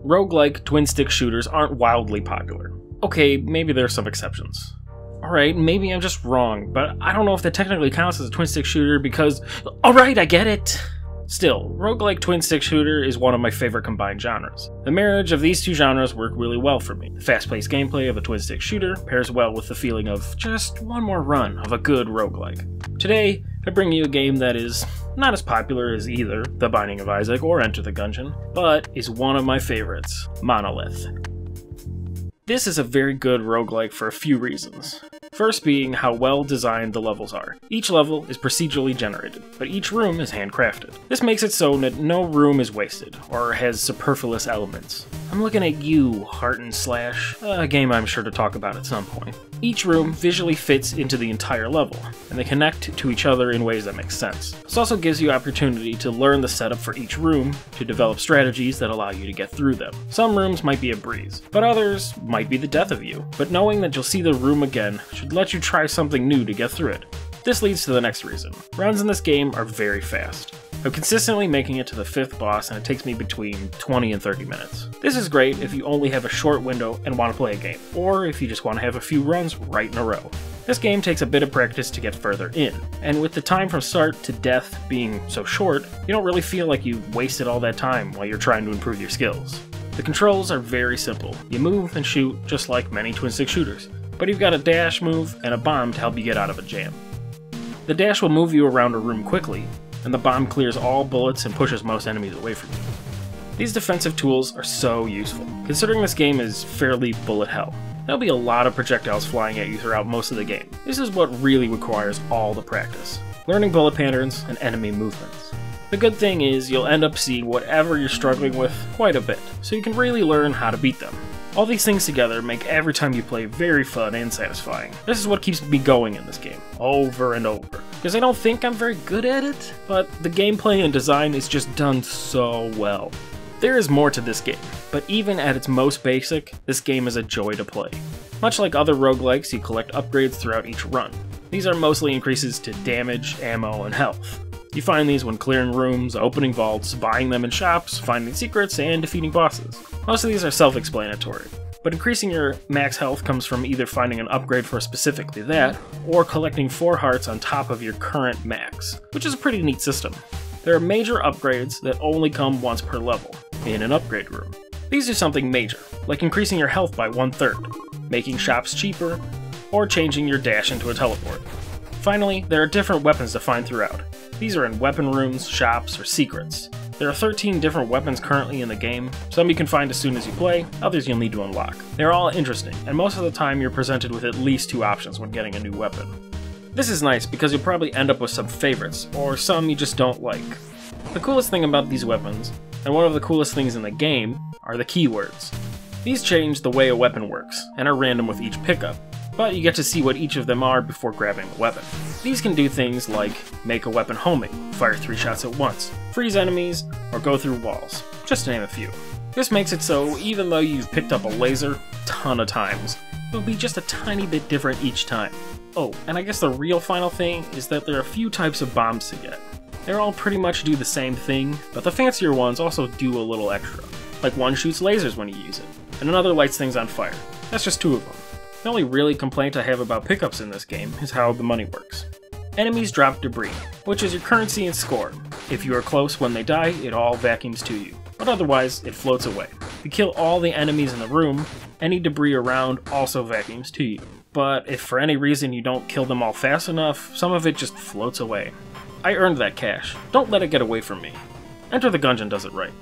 roguelike twin-stick shooters aren't wildly popular. Okay, maybe there are some exceptions. Alright, maybe I'm just wrong, but I don't know if that technically counts as a twin-stick shooter because... Alright, I get it! Still, roguelike twin-stick shooter is one of my favorite combined genres. The marriage of these two genres work really well for me. The fast-paced gameplay of a twin-stick shooter pairs well with the feeling of just one more run of a good roguelike. Today, I bring you a game that is not as popular as either The Binding of Isaac or Enter the Gungeon, but is one of my favorites, Monolith. This is a very good roguelike for a few reasons. First being how well designed the levels are. Each level is procedurally generated, but each room is handcrafted. This makes it so that no room is wasted, or has superfluous elements. I'm looking at you, Heart and Slash, a game I'm sure to talk about at some point. Each room visually fits into the entire level, and they connect to each other in ways that make sense. This also gives you opportunity to learn the setup for each room, to develop strategies that allow you to get through them. Some rooms might be a breeze, but others might be the death of you. But knowing that you'll see the room again should let you try something new to get through it. This leads to the next reason. Runs in this game are very fast. I'm consistently making it to the 5th boss and it takes me between 20 and 30 minutes. This is great if you only have a short window and want to play a game, or if you just want to have a few runs right in a row. This game takes a bit of practice to get further in, and with the time from start to death being so short, you don't really feel like you wasted all that time while you're trying to improve your skills. The controls are very simple. You move and shoot just like many twin-stick shooters, but you've got a dash move and a bomb to help you get out of a jam. The dash will move you around a room quickly, and the bomb clears all bullets and pushes most enemies away from you. These defensive tools are so useful, considering this game is fairly bullet hell. There'll be a lot of projectiles flying at you throughout most of the game. This is what really requires all the practice, learning bullet patterns and enemy movements. The good thing is you'll end up seeing whatever you're struggling with quite a bit, so you can really learn how to beat them. All these things together make every time you play very fun and satisfying. This is what keeps me going in this game, over and over. Because I don't think I'm very good at it, but the gameplay and design is just done so well. There is more to this game, but even at its most basic, this game is a joy to play. Much like other roguelikes, you collect upgrades throughout each run. These are mostly increases to damage, ammo, and health. You find these when clearing rooms, opening vaults, buying them in shops, finding secrets, and defeating bosses. Most of these are self-explanatory, but increasing your max health comes from either finding an upgrade for specifically that, or collecting 4 hearts on top of your current max, which is a pretty neat system. There are major upgrades that only come once per level, in an upgrade room. These do something major, like increasing your health by 1/3, making shops cheaper, or changing your dash into a teleport. Finally, there are different weapons to find throughout. These are in weapon rooms, shops, or secrets. There are 13 different weapons currently in the game. Some you can find as soon as you play, others you'll need to unlock. They're all interesting, and most of the time you're presented with at least 2 options when getting a new weapon. This is nice because you'll probably end up with some favorites, or some you just don't like. The coolest thing about these weapons, and one of the coolest things in the game, are the keywords. These change the way a weapon works, and are random with each pickup, but you get to see what each of them are before grabbing the weapon. These can do things like make a weapon homing, fire 3 shots at once, freeze enemies, or go through walls, just to name a few. This makes it so even though you've picked up a laser a ton of times, it'll be just a tiny bit different each time. Oh, and I guess the real final thing is that there are a few types of bombs to get. They all pretty much do the same thing, but the fancier ones also do a little extra. Like one shoots lasers when you use it, and another lights things on fire. That's just 2 of them. The only really complaint I have about pickups in this game is how the money works. Enemies drop debris, which is your currency and score. If you are close when they die, it all vacuums to you, but otherwise, it floats away. If you kill all the enemies in the room, any debris around also vacuums to you. But if for any reason you don't kill them all fast enough, some of it just floats away. I earned that cash. Don't let it get away from me. Enter the Gungeon does it right.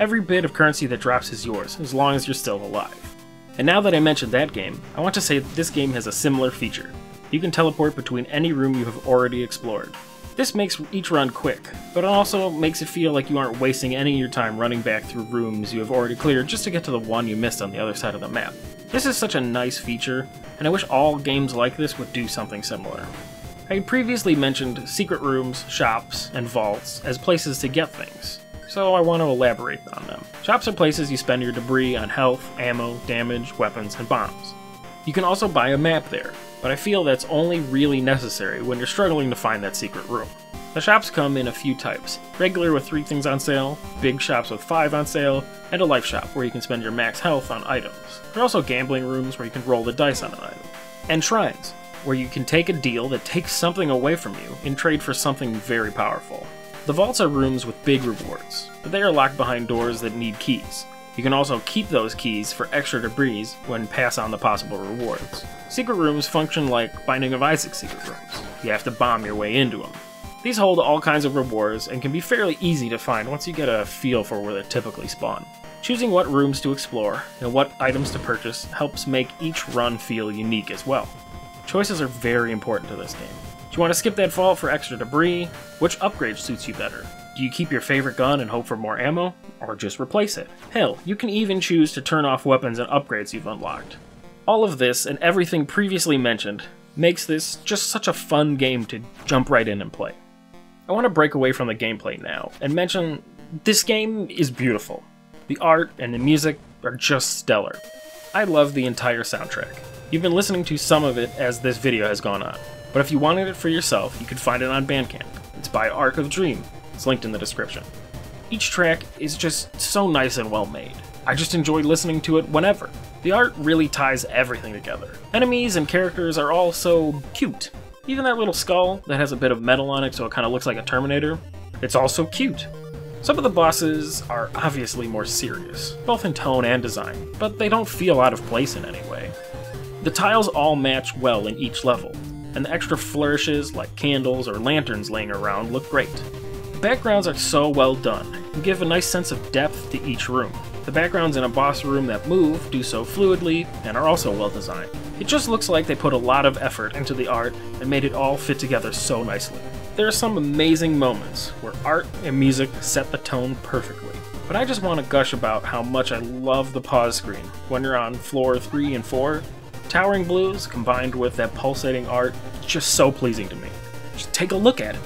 Every bit of currency that drops is yours, as long as you're still alive. And now that I mentioned that game, I want to say that this game has a similar feature. You can teleport between any room you have already explored. This makes each run quick, but it also makes it feel like you aren't wasting any of your time running back through rooms you have already cleared just to get to the one you missed on the other side of the map. This is such a nice feature, and I wish all games like this would do something similar. I had previously mentioned secret rooms, shops, and vaults as places to get things, so I want to elaborate on them. Shops are places you spend your debris on health, ammo, damage, weapons, and bombs. You can also buy a map there, but I feel that's only really necessary when you're struggling to find that secret room. The shops come in a few types: regular with 3 things on sale, big shops with 5 on sale, and a life shop where you can spend your max health on items. There are also gambling rooms where you can roll the dice on an item. And shrines, where you can take a deal that takes something away from you in trade for something very powerful. The vaults are rooms with big rewards, but they are locked behind doors that need keys. You can also keep those keys for extra debris when pass on the possible rewards. Secret rooms function like Binding of Isaac secret rooms. You have to bomb your way into them. These hold all kinds of rewards and can be fairly easy to find once you get a feel for where they typically spawn. Choosing what rooms to explore and what items to purchase helps make each run feel unique as well. Choices are very important to this game. Do you want to skip that vault for extra debris? Which upgrade suits you better? Do you keep your favorite gun and hope for more ammo, or just replace it? Hell, you can even choose to turn off weapons and upgrades you've unlocked. All of this and everything previously mentioned makes this just such a fun game to jump right in and play. I want to break away from the gameplay now and mention this game is beautiful. The art and the music are just stellar. I love the entire soundtrack. You've been listening to some of it as this video has gone on, but if you wanted it for yourself, you could find it on Bandcamp. It's by Arc of Dream. It's linked in the description. Each track is just so nice and well made. I just enjoy listening to it whenever. The art really ties everything together. Enemies and characters are all so cute. Even that little skull that has a bit of metal on it so it kind of looks like a Terminator, it's also cute. Some of the bosses are obviously more serious, both in tone and design, but they don't feel out of place in any way. The tiles all match well in each level, and the extra flourishes like candles or lanterns laying around look great. The backgrounds are so well done and give a nice sense of depth to each room. The backgrounds in a boss room that move do so fluidly and are also well designed. It just looks like they put a lot of effort into the art and made it all fit together so nicely. There are some amazing moments where art and music set the tone perfectly, but I just want to gush about how much I love the pause screen when you're on floor 3 and 4. Towering blues combined with that pulsating art is just so pleasing to me. Just take a look at it.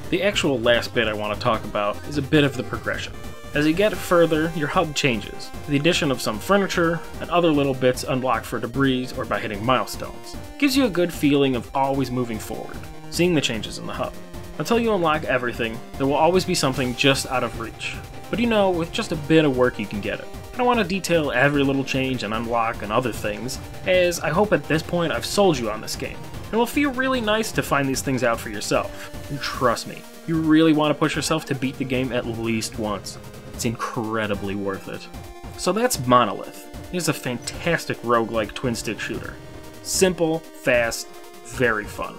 The actual last bit I want to talk about is a bit of the progression. As you get further, your HUD changes. The addition of some furniture and other little bits unlocked for debris or by hitting milestones gives you a good feeling of always moving forward, seeing the changes in the hub. Until you unlock everything, there will always be something just out of reach. But you know, with just a bit of work you can get it. I don't want to detail every little change and unlock and other things, as I hope at this point I've sold you on this game. It will feel really nice to find these things out for yourself. And trust me, you really want to push yourself to beat the game at least once. It's incredibly worth it. So that's Monolith. It is a fantastic roguelike twin-stick shooter. Simple, fast, very fun.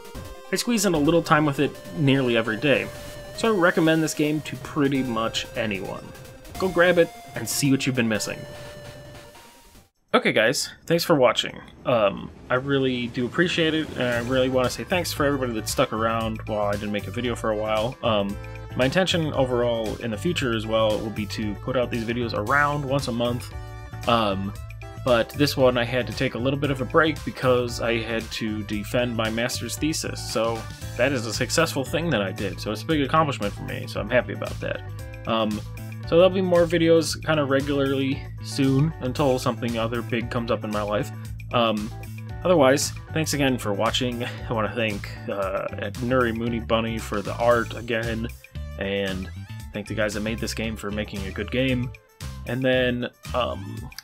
I squeeze in a little time with it nearly every day, so I recommend this game to pretty much anyone. Go grab it and see what you've been missing. Okay guys, thanks for watching. I really do appreciate it, and I really want to say thanks for everybody that stuck around while I didn't make a video for a while. My intention overall in the future as well will be to put out these videos around once a month. But this one I had to take a little bit of a break because I had to defend my master's thesis. So that is a successful thing that I did. So it's a big accomplishment for me, so I'm happy about that. So there'll be more videos kind of regularly soon until something other big comes up in my life. Otherwise, thanks again for watching. I want to thank Nuri Mooney Bunny for the art again, and thank the guys that made this game for making a good game. And then I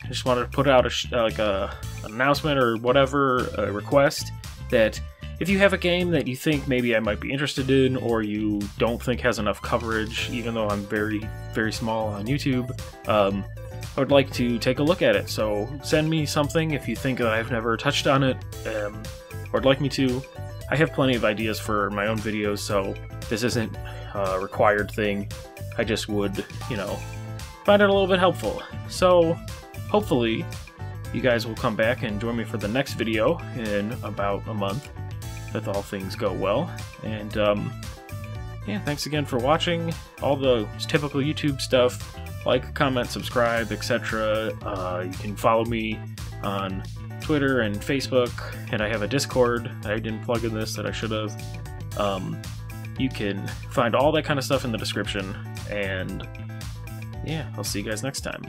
just wanted to put out an announcement or whatever, a request that if you have a game that you think maybe I might be interested in, or you don't think has enough coverage, even though I'm very, very small on YouTube, I would like to take a look at it. So send me something if you think that I've never touched on it, or would like me to. I have plenty of ideas for my own videos, so this isn't a required thing. I just would, find it a little bit helpful. So hopefully you guys will come back and join me for the next video in about a month, if all things go well. And yeah, thanks again for watching. All the typical YouTube stuff, like, comment, subscribe, etc. You can follow me on Twitter and Facebook, and I have a Discord. I didn't plug in this that I should have. You can find all that kind of stuff in the description, and yeah, I'll see you guys next time.